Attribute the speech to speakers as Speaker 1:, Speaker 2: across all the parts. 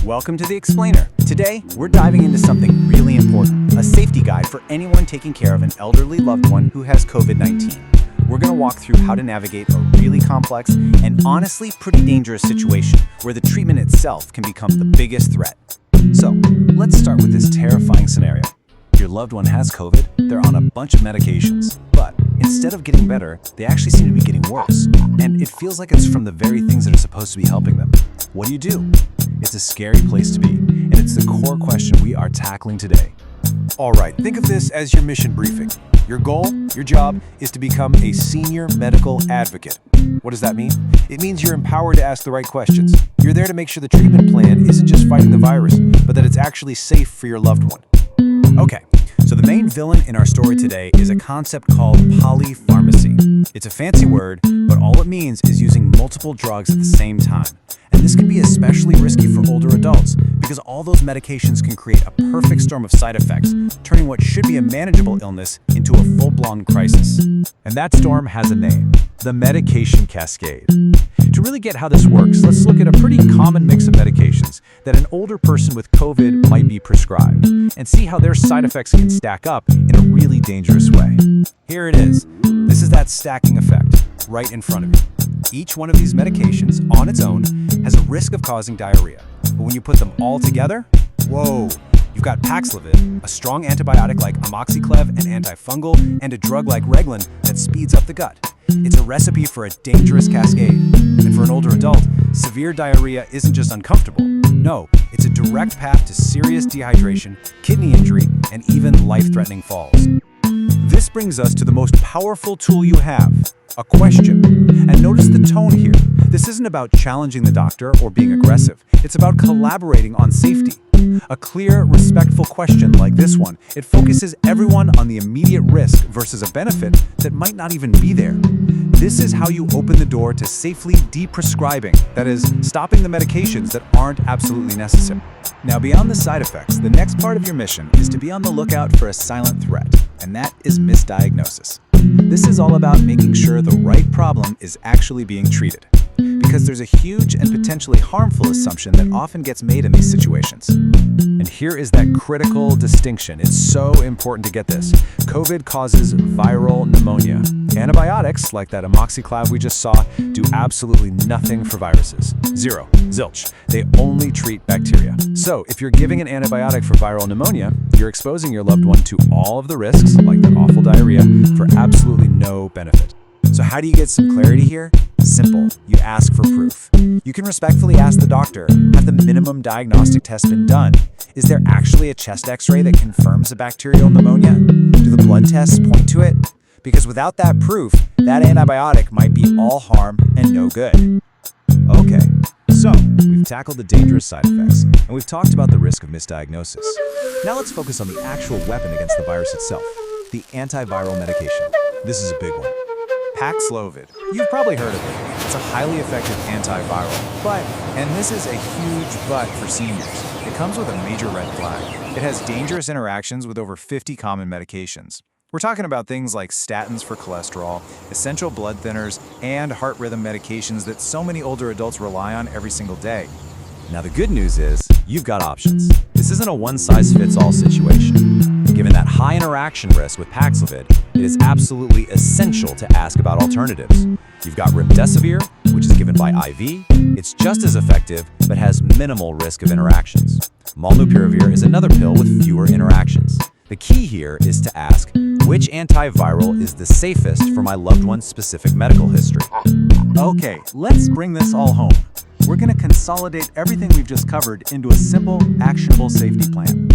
Speaker 1: Welcome to the Explainer. Today, we're diving into something really important, a safety guide for anyone taking care of an elderly loved one who has COVID-19. We're going to walk through how to navigate a really complex and honestly pretty dangerous situation where the treatment itself can become the biggest threat. So, let's start with this terrifying scenario. Your loved one has COVID, they're on a bunch of medications, but instead of getting better, they actually seem to be getting worse. And it feels like it's from the very things that are supposed to be helping them. What do? It's a scary place to be, and it's the core question we are tackling today. All right, think of this as your mission briefing. Your goal, your job, is to become a senior medical advocate. What does that mean? It means you're empowered to ask the right questions. You're there to make sure the treatment plan isn't just fighting the virus, but that it's actually safe for your loved one. Okay, so the main villain in our story today is a concept called polypharmacy. It's a fancy word, but all it means is using multiple drugs at the same time. And this can be especially risky for older adults because all those medications can create a perfect storm of side effects, turning what should be a manageable illness into a full-blown crisis. And that storm has a name, the medication cascade. To really get how this works, let's look at a pretty common mix of medications that an older person with COVID might be prescribed and see how their side effects can stack up in a really dangerous way. Here it is. This is that stacking effect right in front of you. Each one of these medications on its own has a risk of causing diarrhea. But when you put them all together, whoa, you've got Paxlovid, a strong antibiotic like amoxiclav, an antifungal, and a drug like Reglan that speeds up the gut. It's a recipe for a dangerous cascade. And for an older adult, severe diarrhea isn't just uncomfortable. No, it's a direct path to serious dehydration, kidney injury, and even life-threatening falls. This brings us to the most powerful tool you have, a question. And notice the tone here. This isn't about challenging the doctor or being aggressive. It's about collaborating on safety. A clear, respectful question like this one, it focuses everyone on the immediate risk versus a benefit that might not even be there. This is how you open the door to safely deprescribing, that is, stopping the medications that aren't absolutely necessary. Now, beyond the side effects, the next part of your mission is to be on the lookout for a silent threat, and that is misdiagnosis. This is all about making sure the right problem is actually being treated. Because there's a huge and potentially harmful assumption that often gets made in these situations. And here is that critical distinction. It's so important to get this. COVID causes viral pneumonia. Antibiotics, like that amoxiclav we just saw, do absolutely nothing for viruses. Zero. Zilch. They only treat bacteria. So, if you're giving an antibiotic for viral pneumonia, you're exposing your loved one to all of the risks, like that awful diarrhea, for absolutely no benefit. So how do you get some clarity here? Simple. You ask for proof. You can respectfully ask the doctor, have the minimum diagnostic test been done? Is there actually a chest x-ray that confirms a bacterial pneumonia? Do the blood tests point to it? Because without that proof, that antibiotic might be all harm and no good. Okay, so we've tackled the dangerous side effects, and we've talked about the risk of misdiagnosis. Now let's focus on the actual weapon against the virus itself, the antiviral medication. This is a big one. Paxlovid. You've probably heard of it. It's a highly effective antiviral. But, and this is a huge but for seniors, it comes with a major red flag. It has dangerous interactions with over 50 common medications. We're talking about things like statins for cholesterol, essential blood thinners, and heart rhythm medications that so many older adults rely on every single day. Now the good news is, you've got options. This isn't a one-size-fits-all situation. Given that high interaction risk with Paxlovid, it is absolutely essential to ask about alternatives. You've got remdesivir, which is given by IV. It's just as effective, but has minimal risk of interactions. Molnupiravir is another pill with fewer interactions. The key here is to ask, which antiviral is the safest for my loved one's specific medical history? Okay, let's bring this all home. We're going to consolidate everything we've just covered into a simple, actionable safety plan.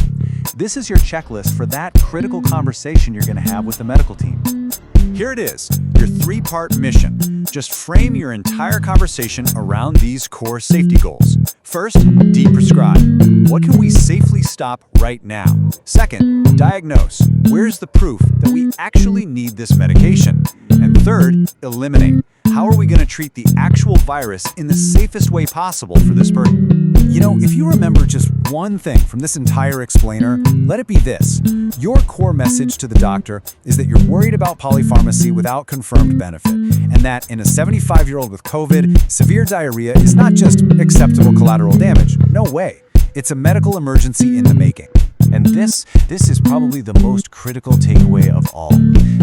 Speaker 1: This is your checklist for that critical conversation you're going to have with the medical team. Here it is, your three-part mission. Just frame your entire conversation around these core safety goals. First, deprescribe. What can we safely stop right now? Second, diagnose. Where's the proof that we actually need this medication? And third, eliminate. How are we going to treat the actual virus in the safest way possible for this person? You know, if you remember just one thing from this entire explainer, let it be this. Your core message to the doctor is that you're worried about polypharmacy without confirmed benefit, and that in a 75-year-old with COVID, severe diarrhea is not just acceptable collateral damage. No way. It's a medical emergency in the making. And this is probably the most critical takeaway of all.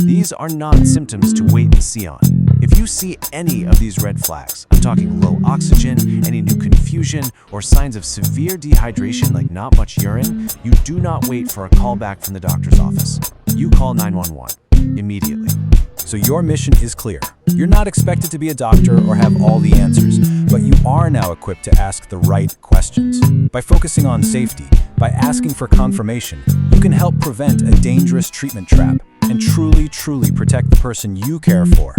Speaker 1: These are not symptoms to wait and see on. If you see any of these red flags, I'm talking low oxygen, any new confusion, or signs of severe dehydration like not much urine, you do not wait for a call back from the doctor's office. You call 911 immediately. So your mission is clear. You're not expected to be a doctor or have all the answers, but you are now equipped to ask the right questions. By focusing on safety, by asking for confirmation, you can help prevent a dangerous treatment trap and truly protect the person you care for.